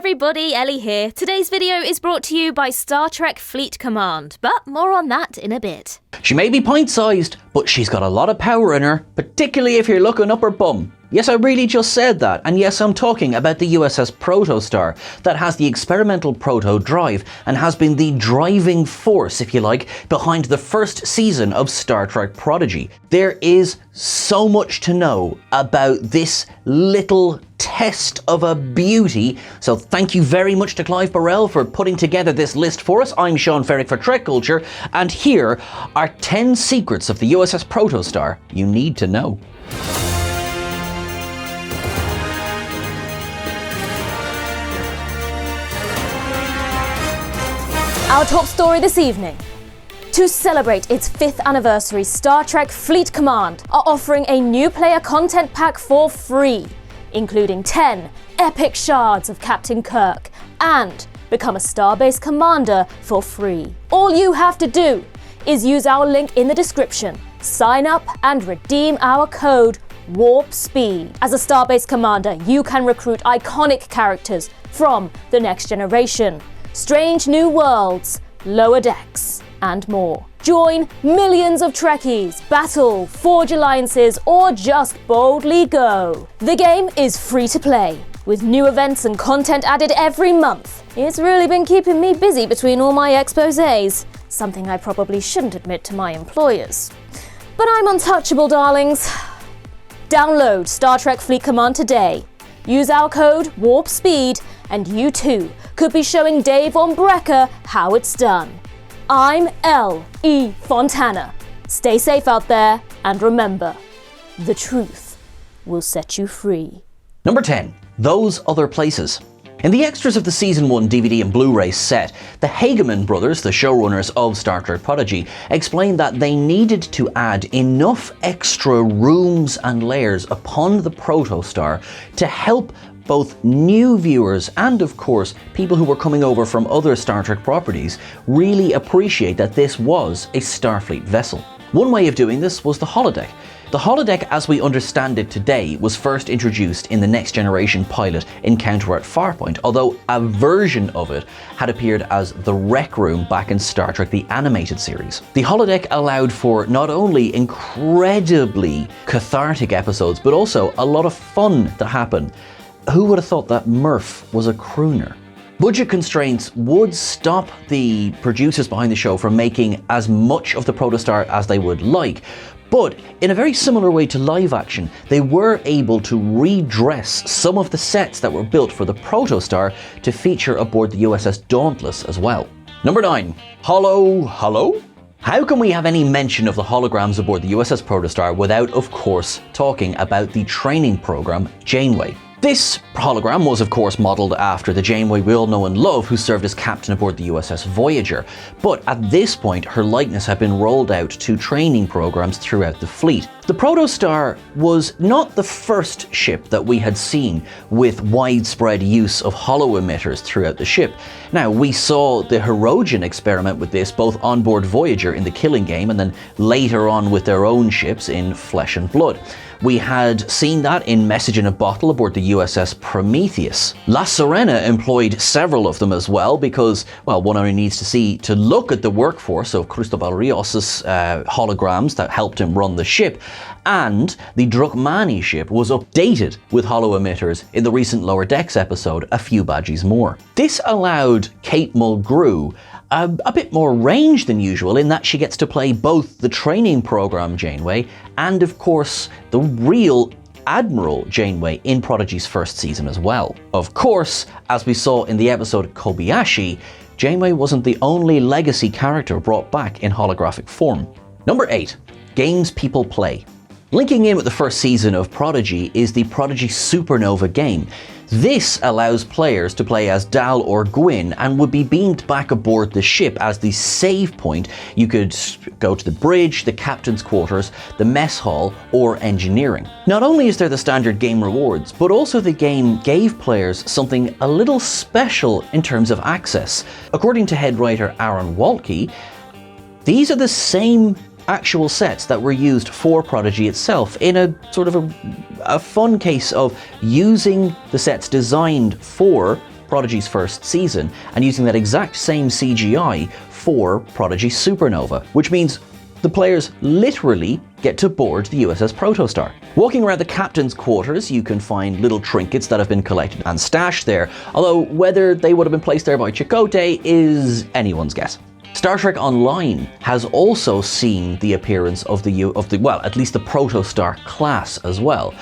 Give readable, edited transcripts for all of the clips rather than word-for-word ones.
everybody, Ellie here. Today's video is brought to you by Star Trek Fleet Command, but more on that in a bit. She may be pint-sized, but she's got a lot of power in her, particularly if you're looking up her bum. Yes, I really just said that, and yes, I'm talking about the USS Protostar that has the experimental proto drive and has been the driving force, if you like, behind the first season of Star Trek Prodigy. There is so much to know about this little test of a beauty, so thank you very much to Clive Burrell for putting together this list for us. I'm Sean Ferrick for TrekCulture, and here are 10 secrets of the USS Protostar you need to know. Our top story this evening. To celebrate its 5th anniversary, Star Trek Fleet Command are offering a new player content pack for free, including 10 epic shards of Captain Kirk and become a Starbase Commander for free. All you have to do is use our link in the description, sign up and redeem our code WARPSPEED. As a Starbase Commander, you can recruit iconic characters from the next generation, strange new worlds, lower decks, and more. Join millions of Trekkies, battle, forge alliances, or just boldly go. The game is free to play, with new events and content added every month. It's really been keeping me busy between all my exposés, something I probably shouldn't admit to my employers. But I'm untouchable, darlings. Download Star Trek Fleet Command today. Use our code WARPSPEED and you too could be showing Dave on Brecker how it's done. I'm L.E. Fontana. Stay safe out there, and remember, the truth will set you free. Number 10. Those Other Places. In the extras of the Season 1 DVD and Blu-ray set, the Hageman brothers, the showrunners of Star Trek Prodigy, explained that they needed to add enough extra rooms and layers upon the Protostar to help both new viewers and, of course, people who were coming over from other Star Trek properties really appreciate that this was a Starfleet vessel. One way of doing this was the Hol Deck. The Hol Deck, as we understand it today, was first introduced in the Next Generation pilot Encounter at Farpoint, although a version of it had appeared as the Rec Room back in Star Trek the Animated Series. The Hol Deck allowed for not only incredibly cathartic episodes, but also a lot of fun to happen. Who would have thought that Murph was a crooner? Budget constraints would stop the producers behind the show from making as much of the Protostar as they would like, but in a very similar way to live action, they were able to redress some of the sets that were built for the Protostar to feature aboard the USS Dauntless as well. Number 9. Hello? How can we have any mention of the holograms aboard the USS Protostar without, of course, talking about the training program Janeway? This hologram was, of course, modelled after the Janeway we all know and love, who served as captain aboard the USS Voyager. But at this point, her likeness had been rolled out to training programs throughout the fleet. The Protostar was not the first ship that we had seen with widespread use of holo emitters throughout the ship. Now, we saw the Hirogen experiment with this both on board Voyager in the Killing Game and then later on with their own ships in Flesh and Blood. We had seen that in Message in a Bottle aboard the USS Prometheus. La Sirena employed several of them as well because, well, one only needs to look at the workforce of Cristobal Rios' holograms that helped him run the ship. And the Drukmani ship was updated with holo emitters in the recent Lower Decks episode, A Few Badges More. This allowed Kate Mulgrew a bit more range than usual in that she gets to play both the training program Janeway and, of course, the real Admiral Janeway in Prodigy's first season as well. Of course, as we saw in the episode Kobayashi, Janeway wasn't the only legacy character brought back in holographic form. Number 8. Games people play. Linking in with the first season of Prodigy is the Prodigy Supernova game. This allows players to play as Dal or Gwyn and would be beamed back aboard the ship as the save point. You could go to the bridge, the captain's quarters, the mess hall, or engineering. Not only is there the standard game rewards, but also the game gave players something a little special in terms of access. According to head writer Aaron Waltke, these are the same actual sets that were used for Prodigy itself in a sort of a fun case of using the sets designed for Prodigy's first season and using that exact same CGI for Prodigy Supernova, which means the players literally get to board the USS Protostar. Walking around the captain's quarters, you can find little trinkets that have been collected and stashed there, although whether they would have been placed there by Chakotay is anyone's guess. Star Trek Online has also seen the appearance of the well, at least the Protostar class as well.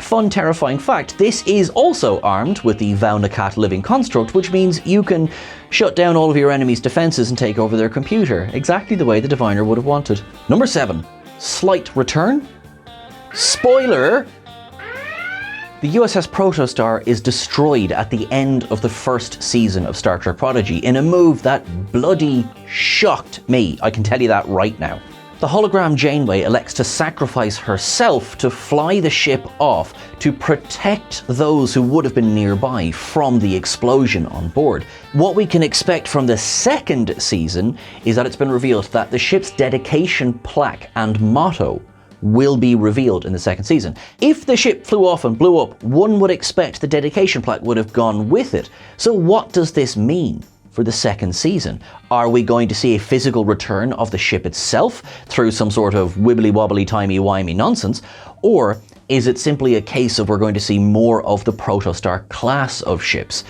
Fun, terrifying fact, this is also armed with the Vaunacat living construct, which means you can shut down all of your enemies' defenses and take over their computer, exactly the way the diviner would have wanted. Number 7, slight return. Spoiler! The USS Protostar is destroyed at the end of the first season of Star Trek Prodigy in a move that bloody shocked me, I can tell you that right now. The hologram Janeway elects to sacrifice herself to fly the ship off to protect those who would have been nearby from the explosion on board. What we can expect from the second season is that it's been revealed that the ship's dedication plaque and motto will be revealed in the second season. If the ship flew off and blew up, one would expect the dedication plaque would have gone with it. So what does this mean for the second season? Are we going to see a physical return of the ship itself through some sort of wibbly-wobbly, timey-wimey nonsense? Or is it simply a case of we're going to see more of the Protostar class of ships?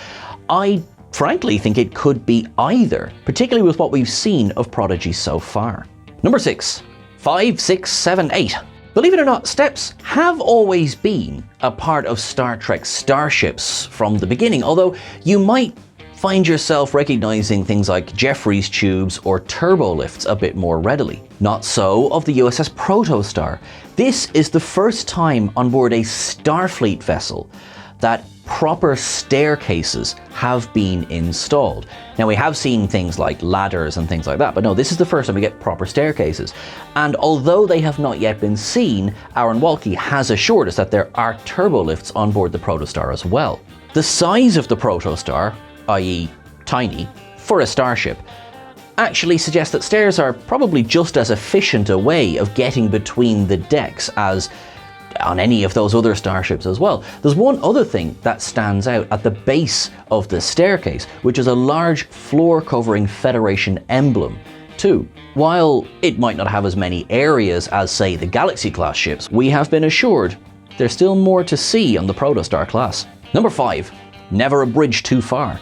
I frankly think it could be either, particularly with what we've seen of Prodigy so far. Number 6. 5, 6, 7, 8. Believe it or not, steps have always been a part of Star Trek starships from the beginning, although you might find yourself recognizing things like Jeffries tubes or turbolifts a bit more readily. Not so of the USS Protostar. This is the first time on board a Starfleet vessel that proper staircases have been installed. Now, we have seen things like ladders and things like that, but no, this is the first time we get proper staircases. And although they have not yet been seen, Aaron Walke has assured us that there are turbolifts on board the Protostar as well. The size of the Protostar, i.e. tiny, for a starship, actually suggests that stairs are probably just as efficient a way of getting between the decks as on any of those other starships as well. There's one other thing that stands out at the base of the staircase, which is a large floor-covering Federation emblem too. While it might not have as many areas as, say, the Galaxy-class ships, we have been assured there's still more to see on the Protostar class. Number 5. Never a bridge too far.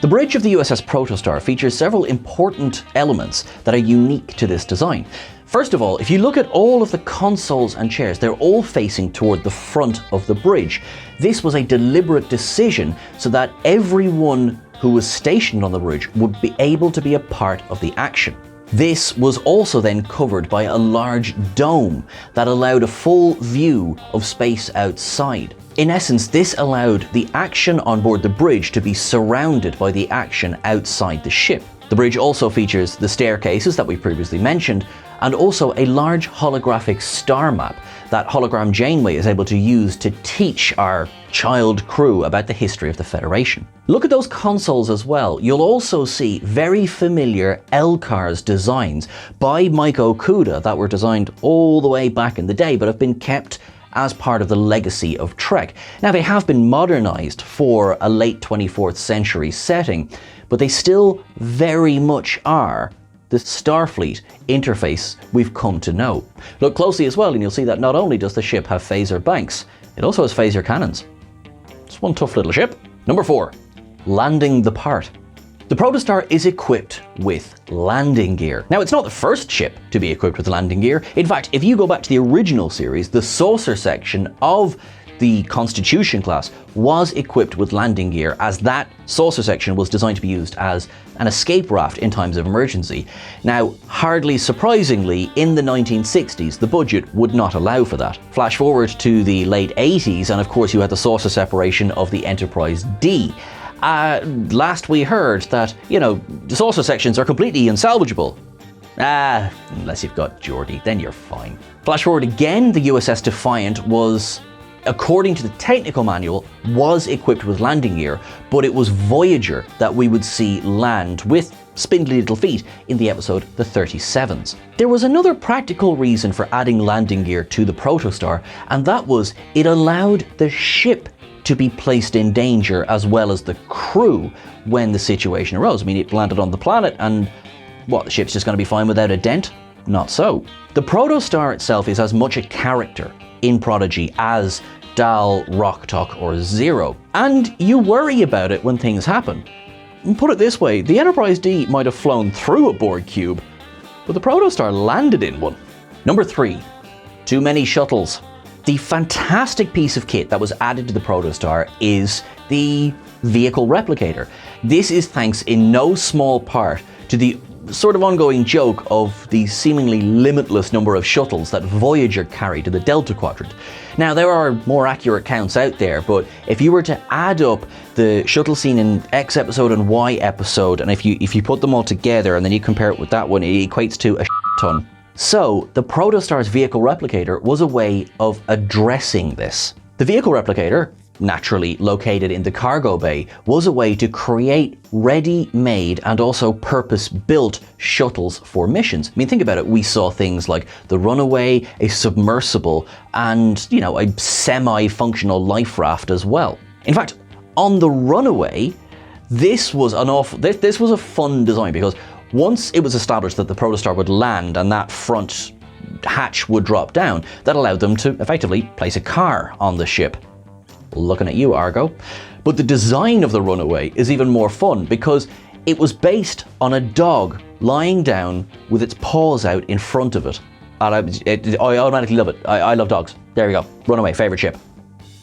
The bridge of the USS Protostar features several important elements that are unique to this design. First of all, if you look at all of the consoles and chairs, they're all facing toward the front of the bridge. This was a deliberate decision so that everyone who was stationed on the bridge would be able to be a part of the action. This was also then covered by a large dome that allowed a full view of space outside. In essence, this allowed the action on board the bridge to be surrounded by the action outside the ship. The bridge also features the staircases that we previously mentioned, and also a large holographic star map that Hologram Janeway is able to use to teach our child crew about the history of the Federation. Look at those consoles as well. You'll also see very familiar LCARS designs by Mike Okuda that were designed all the way back in the day, but have been kept as part of the legacy of Trek. Now, they have been modernized for a late 24th century setting, but they still very much are the Starfleet interface we've come to know. Look closely as well and you'll see that not only does the ship have phaser banks, it also has phaser cannons. It's one tough little ship. Number 4, landing the part. The Protostar is equipped with landing gear. Now, it's not the first ship to be equipped with landing gear. In fact, if you go back to the original series, the saucer section of the Constitution class was equipped with landing gear, as that saucer section was designed to be used as an escape raft in times of emergency. Now, hardly surprisingly, in the 1960s, the budget would not allow for that. Flash forward to the late 80s, and of course you had the saucer separation of the Enterprise D. Last we heard that, the saucer sections are completely unsalvageable. Unless you've got Geordi, then you're fine. Flash forward again, the USS Defiant was, according to the technical manual, was equipped with landing gear, but it was Voyager that we would see land with spindly little feet in the episode The 37s. There was another practical reason for adding landing gear to the Protostar, and that was it allowed the ship to be placed in danger, as well as the crew when the situation arose. I mean, it landed on the planet and what, the ship's just going to be fine without a dent? Not so. The Protostar itself is as much a character in Prodigy as Dal, Rok-Tok or Zero. And you worry about it when things happen. And put it this way, the Enterprise D might have flown through a Borg cube, but the Protostar landed in one. Number 3, too many shuttles. The fantastic piece of kit that was added to the Protostar is the vehicle replicator. This is thanks in no small part to the sort of ongoing joke of the seemingly limitless number of shuttles that Voyager carried to the Delta Quadrant. Now, there are more accurate counts out there, but if you were to add up the shuttle scene in X episode and Y episode, and if you put them all together and then you compare it with that one, it equates to a ton. So, the Protostar's vehicle replicator was a way of addressing this. The vehicle replicator, naturally located in the cargo bay, was a way to create ready-made and also purpose-built shuttles for missions. I mean, think about it. We saw things like the Runaway, a submersible, and, you know, a semi-functional life raft as well. In fact, on the Runaway, this was this was a fun design, because once it was established that the Protostar would land and that front hatch would drop down, that allowed them to effectively place a car on the ship. Looking at you, Argo. But the design of the Runaway is even more fun, because it was based on a dog lying down with its paws out in front of it. And I automatically love it. I love dogs. There we go. Runaway, favorite ship.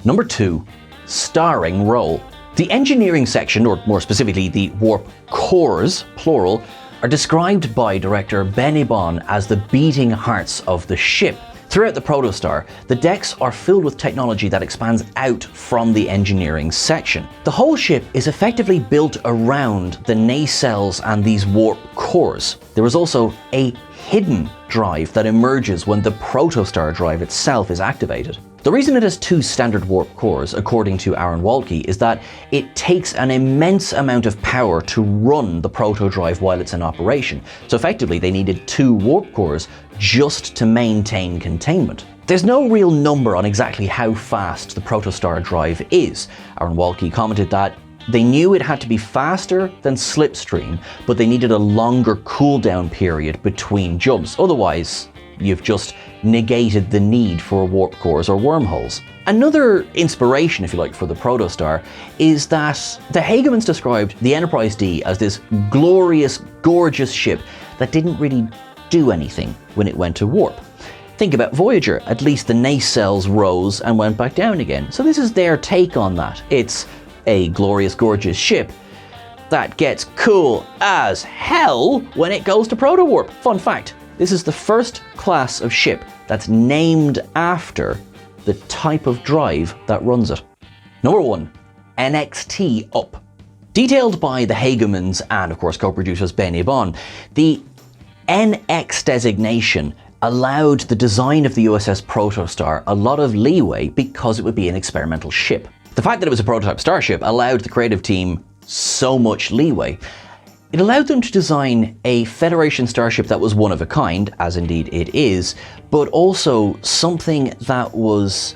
Number 2, starring role. The engineering section, or more specifically the warp cores, plural, are described by director Ben Ibon as the beating hearts of the ship. Throughout the Protostar, the decks are filled with technology that expands out from the engineering section. The whole ship is effectively built around the nacelles and these warp cores. There is also a hidden drive that emerges when the Protostar drive itself is activated. The reason it has 2 standard warp cores, according to Aaron Waltke, is that it takes an immense amount of power to run the proto drive while it's in operation. So effectively, they needed 2 warp cores just to maintain containment. There's no real number on exactly how fast the Protostar drive is. Aaron Waltke commented that they knew it had to be faster than Slipstream, but they needed a longer cooldown period between jumps. Otherwise, you've just negated the need for warp cores or wormholes. Another inspiration, if you like, for the Protostar is that the Hagemans described the Enterprise D as this glorious, gorgeous ship that didn't really do anything when it went to warp. Think about Voyager. At least the nacelles rose and went back down again. So this is their take on that. It's a glorious, gorgeous ship that gets cool as hell when it goes to proto-warp. Fun fact. This is the first class of ship that's named after the type of drive that runs it. Number 1, NXT Up. Detailed by the Hagemans and, of course, co-producers Ben Ibon, the NX designation allowed the design of the USS Protostar a lot of leeway because it would be an experimental ship. The fact that it was a prototype starship allowed the creative team so much leeway. It allowed them to design a Federation starship that was one of a kind, as indeed it is, but also something that was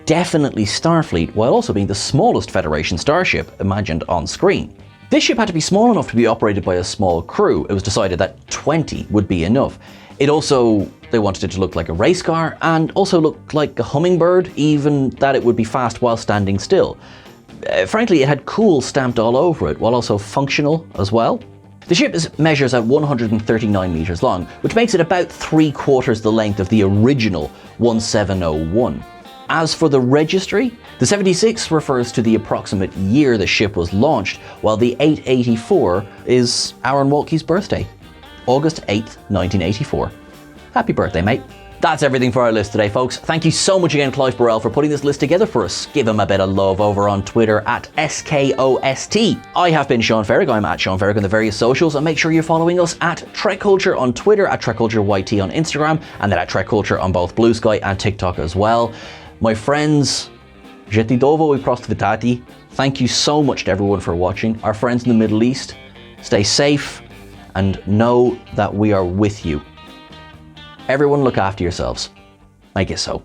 definitely Starfleet, while also being the smallest Federation starship imagined on screen. This ship had to be small enough to be operated by a small crew. It was decided that 20 would be enough. They wanted it to look like a race car and also look like a hummingbird, even that it would be fast while standing still. Frankly, it had cool stamped all over it, while also functional as well. The ship measures at 139 meters long, which makes it about 3/4 the length of the original 1701. As for the registry, the 76 refers to the approximate year the ship was launched, while the 884 is Aaron Waltke's birthday, August 8th, 1984. Happy birthday, mate. That's everything for our list today, folks. Thank you so much again, Clive Burrell, for putting this list together for us. Give him a bit of love over on Twitter at SKOST. I have been Sean Ferrick. I'm at Sean Ferrick on the various socials, and make sure you're following us at TrekCulture on Twitter, at TrekCultureYT on Instagram, and then at TrekCulture on both Blue Sky and TikTok as well. My friends, Jetidovo i prostvitati. Thank you so much to everyone for watching. Our friends in the Middle East, stay safe and know that we are with you. Everyone look after yourselves. Make it so.